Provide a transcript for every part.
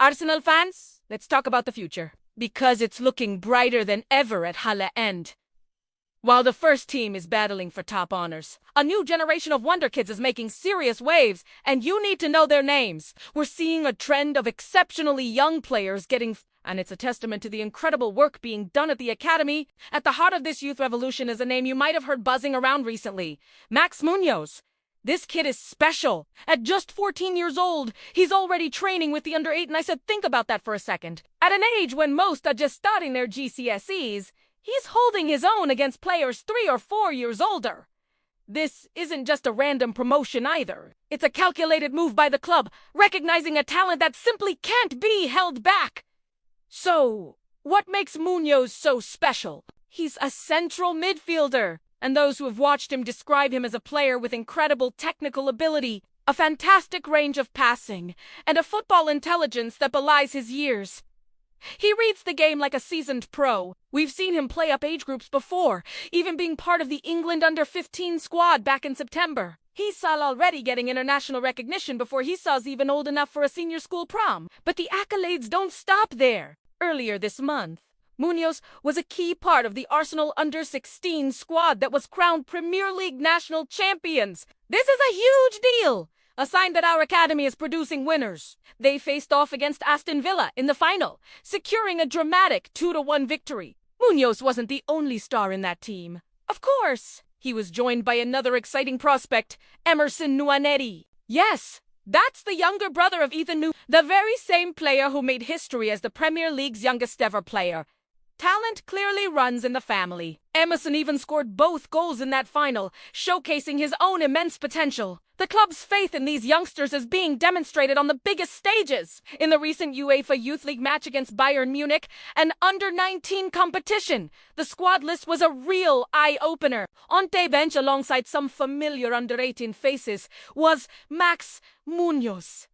Arsenal fans, let's talk about the future. Because it's looking brighter than ever at Hale end. While the first team is battling for top honors, a new generation of Wonderkids is making serious waves, and you need to know their names. We're seeing a trend of exceptionally young players and it's a testament to the incredible work being done at the academy. At the heart of this youth revolution is a name you might have heard buzzing around recently, Max Munoz. This kid is special. At just 14 years old, he's already training with the under-8, and I said, think about that for a second. At an age when most are just starting their GCSEs, he's holding his own against players 3 or 4 years older. This isn't just a random promotion either. It's a calculated move by the club, recognizing a talent that simply can't be held back. So, what makes Munoz so special? He's a central midfielder, and those who have watched him describe him as a player with incredible technical ability, a fantastic range of passing, and a football intelligence that belies his years. He reads the game like a seasoned pro. We've seen him play up age groups before, even being part of the England under-15 squad back in September. He's already getting international recognition before he's even old enough for a senior school prom. But the accolades don't stop there. Earlier this month, Munoz was a key part of the Arsenal under-16 squad that was crowned Premier League national champions. This is a huge deal. A sign that our academy is producing winners. They faced off against Aston Villa in the final, securing a dramatic 2-1 victory. Munoz wasn't the only star in that team. Of course, he was joined by another exciting prospect, Emerson Nwaneri. Yes, that's the younger brother of Ethan Nwaneri, the very same player who made history as the Premier League's youngest ever player. Talent clearly runs in the family. Emerson even scored both goals in that final, showcasing his own immense potential. The club's faith in these youngsters is being demonstrated on the biggest stages. In the recent UEFA Youth League match against Bayern Munich, an under-19 competition, the squad list was a real eye-opener. On the bench alongside some familiar under-18 faces was Max Munoz.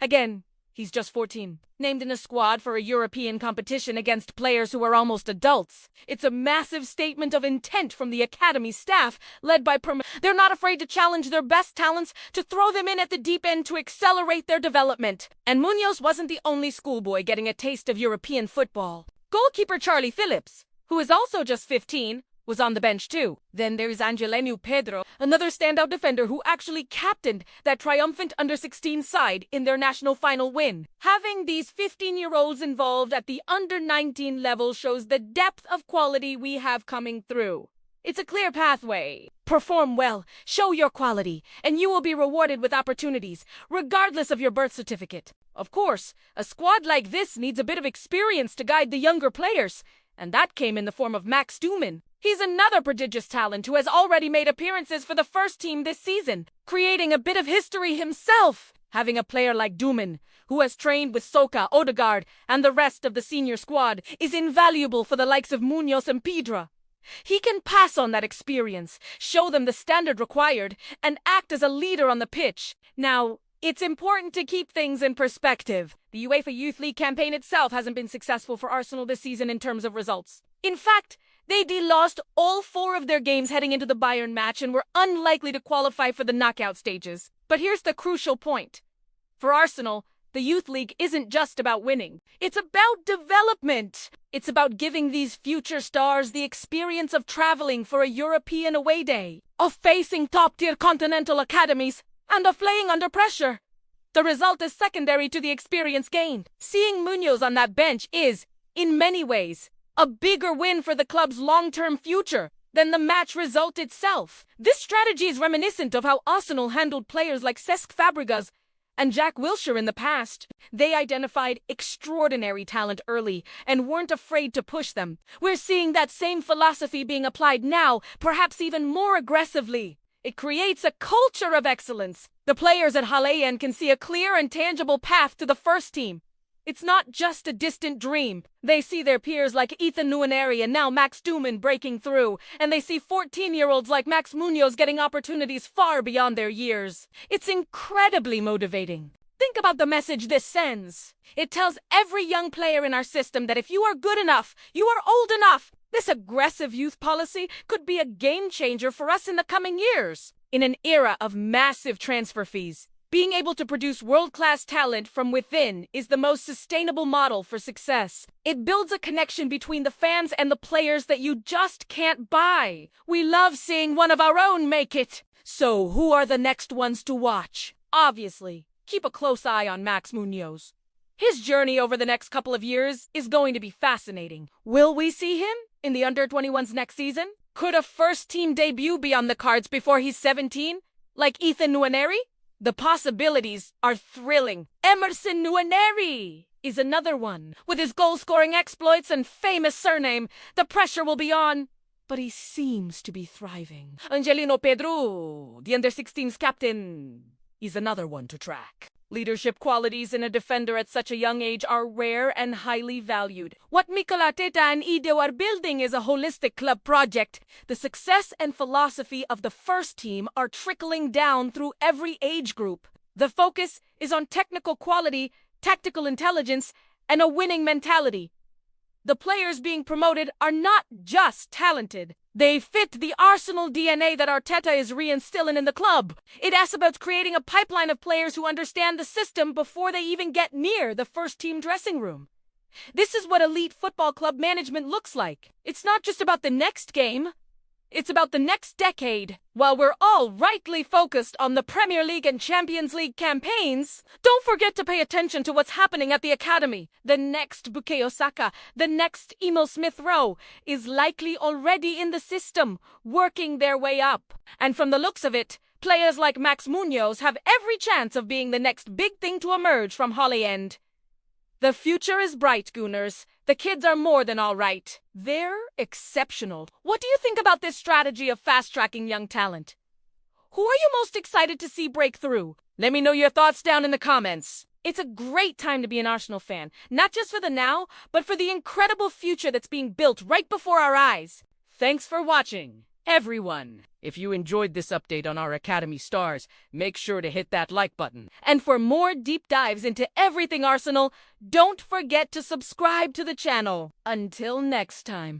Again, he's just 14. Named in a squad for a European competition against players who are almost adults. It's a massive statement of intent from the academy staff, led by They're not afraid to challenge their best talents, to throw them in at the deep end to accelerate their development. And Munoz wasn't the only schoolboy getting a taste of European football. Goalkeeper Charlie Phillips, who is also just 15, was on the bench too. Then there's Pedro, another standout defender who actually captained that triumphant under-16 side in their national final win. Having these 15-year-olds involved at the under-19 level shows the depth of quality we have coming through. It's a clear pathway. Perform well, show your quality, and you will be rewarded with opportunities, regardless of your birth certificate. Of course, a squad like this needs a bit of experience to guide the younger players, and that came in the form of Max Munoz. He's another prodigious talent who has already made appearances for the first team this season, creating a bit of history himself. Having a player like Nwaneri, who has trained with Soka, Odegaard, and the rest of the senior squad, is invaluable for the likes of Munoz and Pedro. He can pass on that experience, show them the standard required, and act as a leader on the pitch. Now, it's important to keep things in perspective. The UEFA Youth League campaign itself hasn't been successful for Arsenal this season in terms of results. In fact, they lost all 4 of their games heading into the Bayern match and were unlikely to qualify for the knockout stages. But here's the crucial point. For Arsenal, the Youth League isn't just about winning. It's about development. It's about giving these future stars the experience of traveling for a European away day, of facing top-tier continental academies, and of playing under pressure. The result is secondary to the experience gained. Seeing Munoz on that bench is, in many ways, a bigger win for the club's long-term future than the match result itself. This strategy is reminiscent of how Arsenal handled players like Cesc Fabregas and Jack Wilshere in the past. They identified extraordinary talent early and weren't afraid to push them. We're seeing that same philosophy being applied now, perhaps even more aggressively. It creates a culture of excellence. The players at Hale can see a clear and tangible path to the first team. It's not just a distant dream. They see their peers like Ethan Nwaneri and now Max Munoz breaking through, and they see 14-year-olds like Max Munoz getting opportunities far beyond their years. It's incredibly motivating. Think about the message this sends. It tells every young player in our system that if you are good enough, you are old enough. This aggressive youth policy could be a game changer for us in the coming years. In an era of massive transfer fees, Being able to produce world-class talent from within is the most sustainable model for success. It builds a connection between the fans and the players that you just can't buy. We love seeing one of our own make it. So who are the next ones to watch? Obviously, keep a close eye on Max Munoz. His journey over the next couple of years is going to be fascinating. Will we see him in the Under-21s next season? Could a first-team debut be on the cards before he's 17, like Ethan Nwaneri? The possibilities are thrilling. Emerson Nwaneri is another one. With his goal-scoring exploits and famous surname, the pressure will be on. But he seems to be thriving. Angelino Pedro, the Under-16s captain, is another one to track. Leadership qualities in a defender at such a young age are rare and highly valued. What Mikel Arteta and Ideo are building is a holistic club project. The success and philosophy of the first team are trickling down through every age group. The focus is on technical quality, tactical intelligence, and a winning mentality. The players being promoted are not just talented. They fit the Arsenal DNA that Arteta is reinstilling in the club. It asks about creating a pipeline of players who understand the system before they even get near the first-team dressing room. This is what elite football club management looks like. It's not just about the next game. It's about the next decade. While we're all rightly focused on the Premier League and Champions League campaigns, don't forget to pay attention to what's happening at the academy. The next Bukayo Saka, the next Emil Smith-Rowe is likely already in the system, working their way up. And from the looks of it, players like Max Munoz have every chance of being the next big thing to emerge from Hale end. The future is bright, Gooners. The kids are more than all right. They're exceptional. What do you think about this strategy of fast-tracking young talent? Who are you most excited to see break through? Let me know your thoughts down in the comments. It's a great time to be an Arsenal fan, not just for the now, but for the incredible future that's being built right before our eyes. Thanks for watching, everyone. If you enjoyed this update on our Academy stars, make sure to hit that like button. And for more deep dives into everything Arsenal, don't forget to subscribe to the channel. Until next time.